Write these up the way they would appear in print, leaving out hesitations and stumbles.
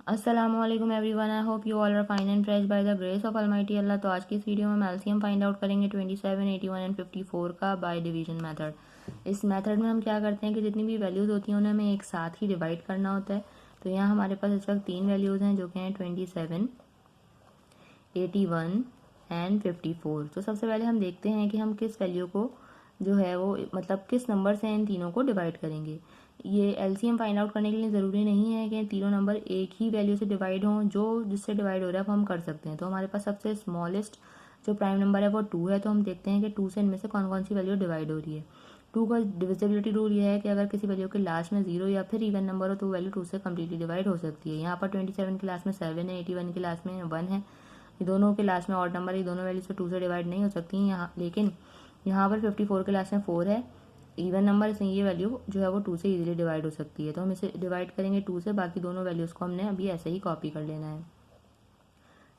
अस्सलामुअलैकुम everyone, I hope you all are fine and praised by the grace of Almighty Allah. तो आज की इस वीडियो में हम एलसीएम फाइंड आउट करेंगे 27, 81 एंड 54 का बाय डिवीजन मेथड। इस मेथड में हम क्या करते हैं कि जितनी भी वैल्यूज़ होती हैं उन्हें हमें एक साथ ही डिवाइड करना होता है। तो यहाँ हमारे पास इस वक्त तीन वैल्यूज़ हैं जो कि हैं 27, 81 एंड 54। तो सबसे पहले हम देखते हैं कि हम किस वैल्यू को जो है वो मतलब किस नंबर से इन तीनों को डिवाइड करेंगे। ये एलसीएम फाइंड आउट करने के लिए ज़रूरी नहीं है कि तीनों नंबर एक ही वैल्यू से डिवाइड हों। जो जिससे डिवाइड हो रहा है वो हम कर सकते हैं। तो हमारे पास सबसे स्मॉलेस्ट जो प्राइम नंबर है वो 2 है। तो हम देखते हैं कि 2 से इनमें से कौन कौन सी वैल्यू डिवाइड हो रही है। 2 का डिविजिबिलिटी रूल ये है कि अगर किसी वैल्यू के लास्ट में 0 या फिर इवन नंबर हो तो वैल्यू 2 से कम्प्लीटली डिवाइड हो सकती है। यहाँ पर 27 के लास्ट में 7 है, 81 के लास्ट में 1 है। ये दोनों के लास्ट में ऑड नंबर है, ये दोनों वैल्यू से 2 से डिवाइड नहीं हो सकती हैं यहाँ। लेकिन यहाँ पर 54 के लास्ट में 4 है, इवन नंबर से ये वैल्यू जो है वो 2 से इजीली डिवाइड हो सकती है। तो हम इसे डिवाइड करेंगे 2 से, बाकी दोनों वैल्यूज़ को हमने अभी ऐसे ही कॉपी कर लेना है।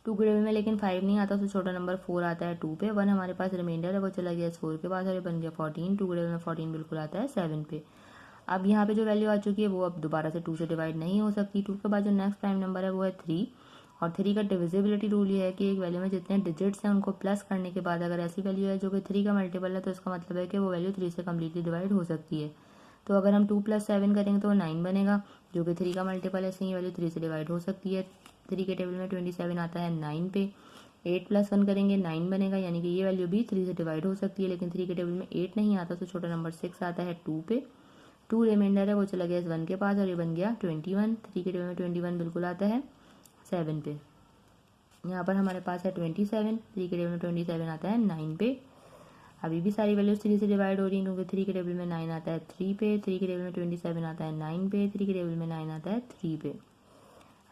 2 के टेबल में लेकिन 5 नहीं आता, तो छोटा नंबर 4 आता है 2 पे। 1 हमारे पास रिमाइंडर है, वो चला गया 4 के पास और ये बन गया 14। 2 के टेबल में 14 बिल्कुल आता है 7 पे। अब यहाँ पे जो वैल्यू आ चुकी है वो अब दोबारा से 2 से डिवाइड नहीं हो सकती। 2 के बाद जो नेक्स्ट प्राइम नंबर है वो है 3, और 3 का डिविजिबिलिटी रूल ये है कि एक वैल्यू में जितने डिजिट्स हैं उनको प्लस करने के बाद अगर ऐसी वैल्यू है जो कि 3 का मल्टीपल है तो इसका मतलब है कि वो वैल्यू 3 से कम्प्लीटली डिवाइड हो सकती है। तो अगर हम 2 + 7 करेंगे तो 9 बनेगा, जो कि 3 का मल्टीपल है, इसलिए ये वैल्यू 3 से डिवाइड हो सकती है। 3 के टेबल में 27 आता है 9 पे। 8 + 1 करेंगे 9 बनेगा, यानी कि ये वैल्यू भी 3 से डिवाइड हो सकती है। लेकिन 3 के टेबल में 8 नहीं आता, तो छोटा नंबर 6 आता है 2 पे। 2 रिमाइंडर है, वो चला गया इस 1 के पास और ये बन गया 21। 3 के टेबल में 21 बिल्कुल आता है 7 पे। यहाँ पर हमारे पास है 27, 3 के टेबल में 27 आता है 9 पे। अभी भी सारी वैल्यूज 3 से डिवाइड हो रही हैं क्योंकि 3 के टेबल में 9 आता है 3 पे, 3 के टेबल में 27 आता है 9 पे, 3 के टेबल में 9 आता है 3 पे।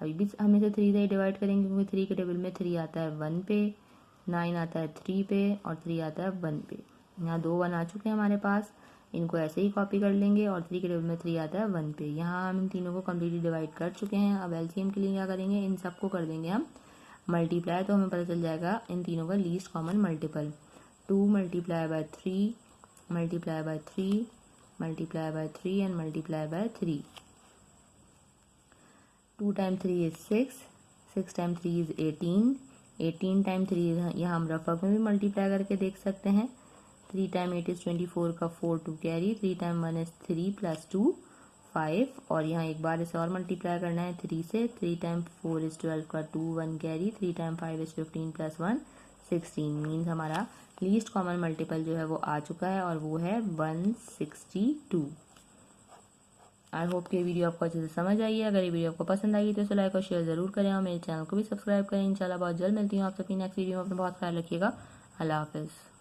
अभी भी हम इसे 3 से डिवाइड करेंगे क्योंकि 3 के टेबल में 3 आता है 1 पे, 9 आता है 3 पे और 3 आता है 1 पे। यहाँ 2 1 आ चुके हैं हमारे पास, इनको ऐसे ही कॉपी कर लेंगे और 3 के टेबल में 3 आता है 1 पे। यहाँ हम इन तीनों को कम्प्लीटली डिवाइड कर चुके हैं। अब एलसीएम के लिए क्या करेंगे, इन सबको कर देंगे हम मल्टीप्लाई, तो हमें पता चल जाएगा इन तीनों का least common multiple. 2 × 3 multiply by 3 multiply by 3 and multiply by 3। 2 × 3 is 6, 6 × 3 is 18, 18 × 3 यहाँ हम रफ में भी मल्टीप्लाई करके देख सकते हैं। 3 × 8 is 24 का 4 2 कैरी, 3 × 1 is 3 + 2 5, और यहाँ एक बार इसे और मल्टीप्लाई करना है 3 से। 3 × 4 is 12 का 2 1 कैरी, 3 × 5 is 15 + 1 16। मीन्स हमारा लीस्ट कॉमन मल्टीपल जो है वो आ चुका है और वो है 162। आई होप कि ये वीडियो आपको अच्छे से समझ आई है। अगर ये वीडियो आपको पसंद आई तो इसे लाइक और शेयर ज़रूर करें और मेरे चैनल को भी सब्सक्राइब करें। इंशाल्लाह बहुत जल्द मिलती हूँ आप सबकी नेक्स्ट वीडियो में। अपना बहुत ख्याल रखिएगा। अल्लाह हाफिज़।